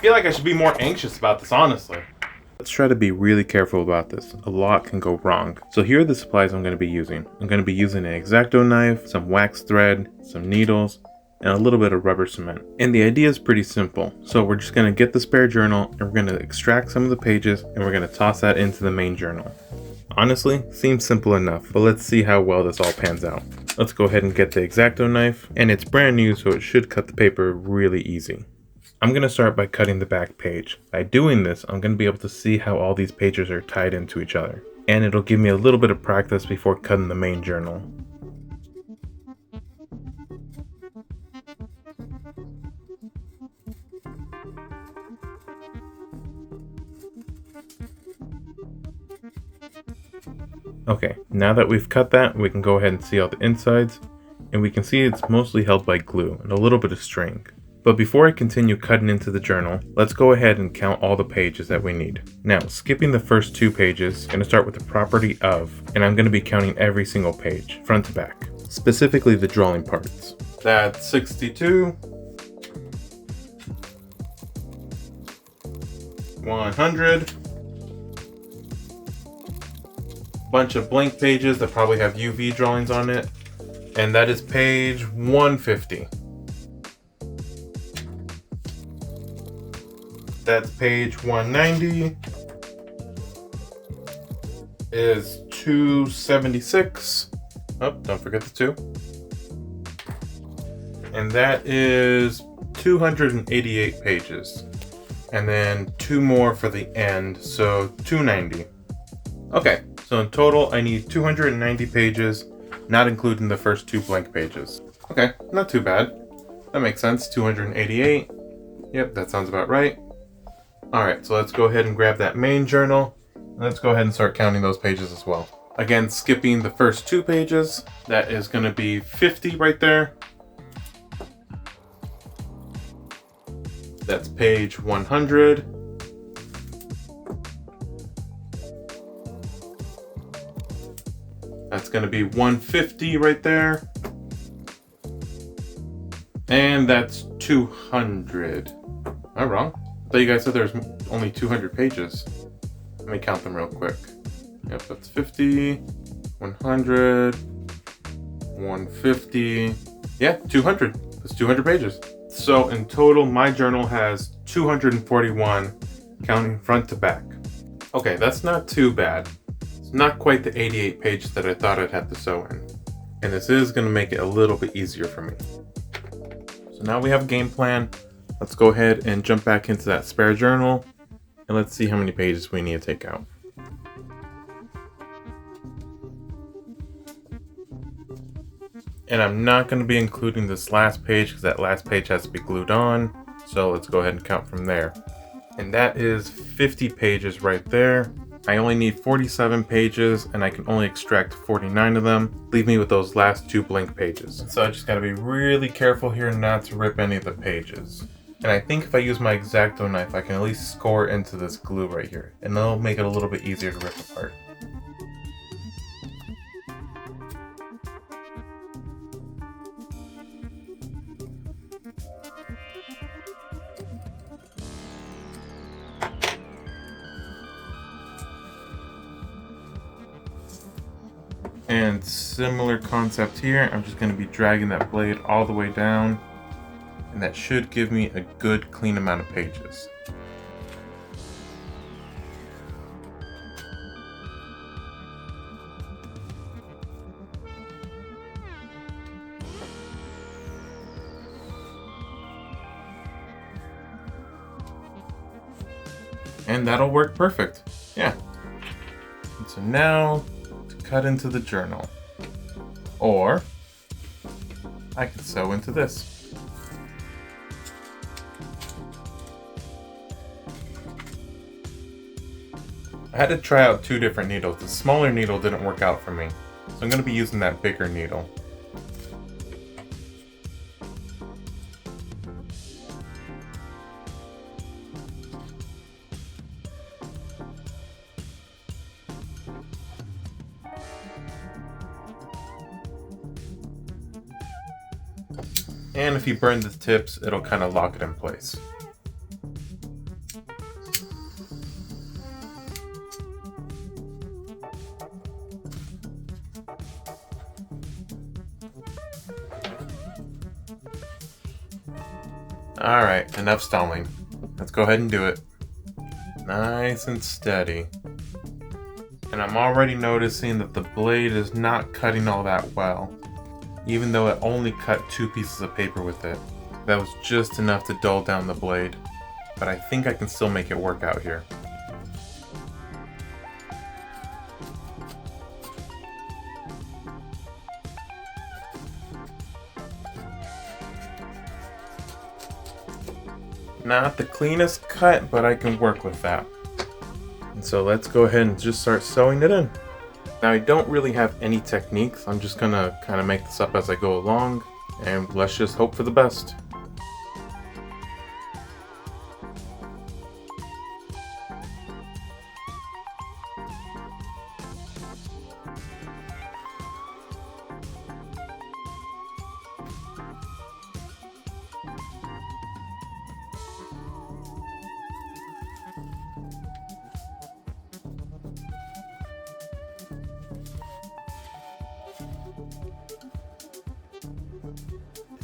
feel like I should be more anxious about this, honestly. Let's try to be really careful about this. A lot can go wrong. So here are the supplies I'm going to be using. I'm going to be using an X-Acto knife, some wax thread, some needles, and a little bit of rubber cement. And the idea is pretty simple. So we're just going to get the spare journal and we're going to extract some of the pages and we're going to toss that into the main journal. Honestly, seems simple enough, but let's see how well this all pans out. Let's go ahead and get the X-Acto knife, and it's brand new so it should cut the paper really easy. I'm going to start by cutting the back page. By doing this, I'm going to be able to see how all these pages are tied into each other. And it'll give me a little bit of practice before cutting the main journal. Okay, now that we've cut that, we can go ahead and see all the insides. And we can see it's mostly held by glue and a little bit of string. But before I continue cutting into the journal, let's go ahead and count all the pages that we need. Now, skipping the first 2 pages, I'm going to start with the property of, and I'm going to be counting every single page, front to back, specifically the drawing parts. That's 62, 100, bunch of blank pages that probably have UV drawings on it, and that is page 150. That's page 190, is 276, oh, don't forget the 2, and that is 288 pages, and then 2 more for the end, so 290. Okay, so in total I need 290 pages, not including the first 2 blank pages. Okay, not too bad. That makes sense, 288, yep, that sounds about right. Alright, so let's go ahead and grab that main journal, and let's go ahead and start counting those pages as well. Again, skipping the first 2 pages, that is going to be 50 right there. That's page 100. That's going to be 150 right there. And that's 200. Am I wrong? I thought you guys said there's only 200 pages. Let me count them real quick. Yep, that's 50, 100, 150. Yeah, 200. That's 200 pages. So in total, my journal has 241, counting front to back. Okay, that's not too bad. It's not quite the 88 pages that I thought I'd have to sew in. And this is going to make it a little bit easier for me. So now we have a game plan. Let's go ahead and jump back into that spare journal, and let's see how many pages we need to take out. And I'm not going to be including this last page because that last page has to be glued on. So let's go ahead and count from there. And that is 50 pages right there. I only need 47 pages and I can only extract 49 of them. Leave me with those last 2 blank pages. So I just got to be really careful here not to rip any of the pages. And I think if I use my X-Acto knife, I can at least score into this glue right here. And that'll make it a little bit easier to rip apart. And similar concept here, I'm just going to be dragging that blade all the way down. And that should give me a good clean amount of pages. And that'll work perfect. Yeah. And so now to cut into the journal. Or I can sew into this. I had to try out 2 different needles. The smaller needle didn't work out for me, so I'm going to be using that bigger needle. And if you burn the tips, it'll kind of lock it in place. Alright, enough stalling. Let's go ahead and do it. Nice and steady. And I'm already noticing that the blade is not cutting all that well, even though it only cut 2 pieces of paper with it. That was just enough to dull down the blade, but I think I can still make it work out here. Not the cleanest cut, but I can work with that. And so let's go ahead and just start sewing it in. Now I don't really have any techniques, I'm just gonna kind of make this up as I go along, and let's just hope for the best.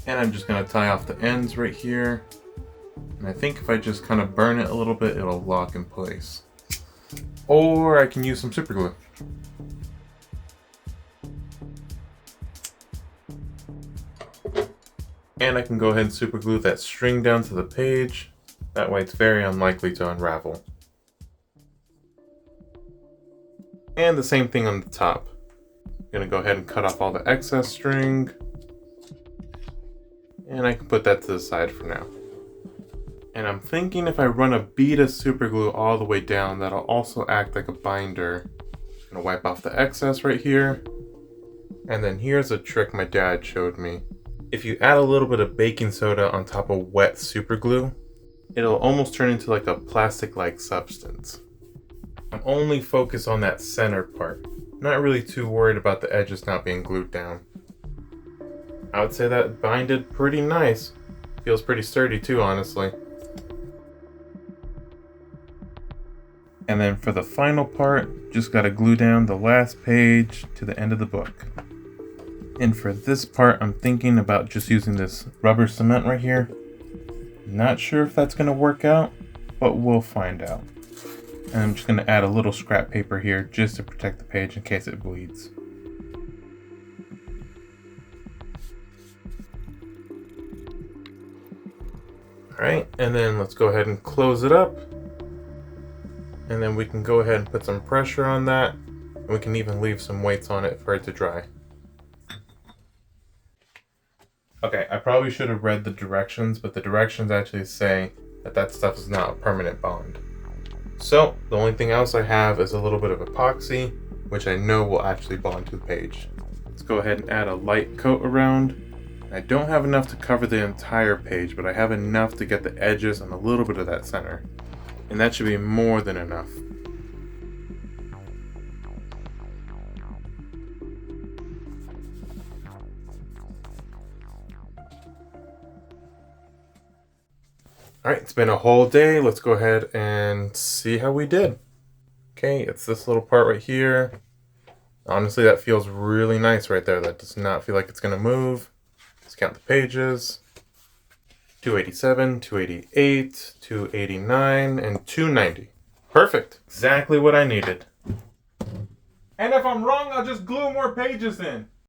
And I'm just going to tie off the ends right here. And I think if I just kind of burn it a little bit, it'll lock in place. Or I can use some super glue. And I can go ahead and super glue that string down to the page. That way it's very unlikely to unravel. And the same thing on the top. I'm going to go ahead and cut off all the excess string. And I can put that to the side for now. And I'm thinking if I run a bead of super glue all the way down, that'll also act like a binder. I'm gonna wipe off the excess right here. And then here's a trick my dad showed me. If you add a little bit of baking soda on top of wet super glue, it'll almost turn into like a plastic-like substance. I'm only focused on that center part. Not really too worried about the edges not being glued down. I would say that binded pretty nice. Feels pretty sturdy too, honestly. And then for the final part, just gotta glue down the last page to the end of the book. And for this part, I'm thinking about just using this rubber cement right here. Not sure if that's gonna work out, but we'll find out. And I'm just gonna add a little scrap paper here just to protect the page in case it bleeds. Alright, and then let's go ahead and close it up. And then we can go ahead and put some pressure on that. And we can even leave some weights on it for it to dry. Okay, I probably should have read the directions, but the directions actually say that that stuff is not a permanent bond. So, the only thing else I have is a little bit of epoxy, which I know will actually bond to the page. Let's go ahead and add a light coat around. I don't have enough to cover the entire page, but I have enough to get the edges and a little bit of that center. And that should be more than enough. Alright, it's been a whole day. Let's go ahead and see how we did. Okay, it's this little part right here. Honestly, that feels really nice right there. That does not feel like it's going to move. Let's count the pages. 287, 288, 289, and 290. Perfect. Exactly what I needed. And if I'm wrong, I'll just glue more pages in.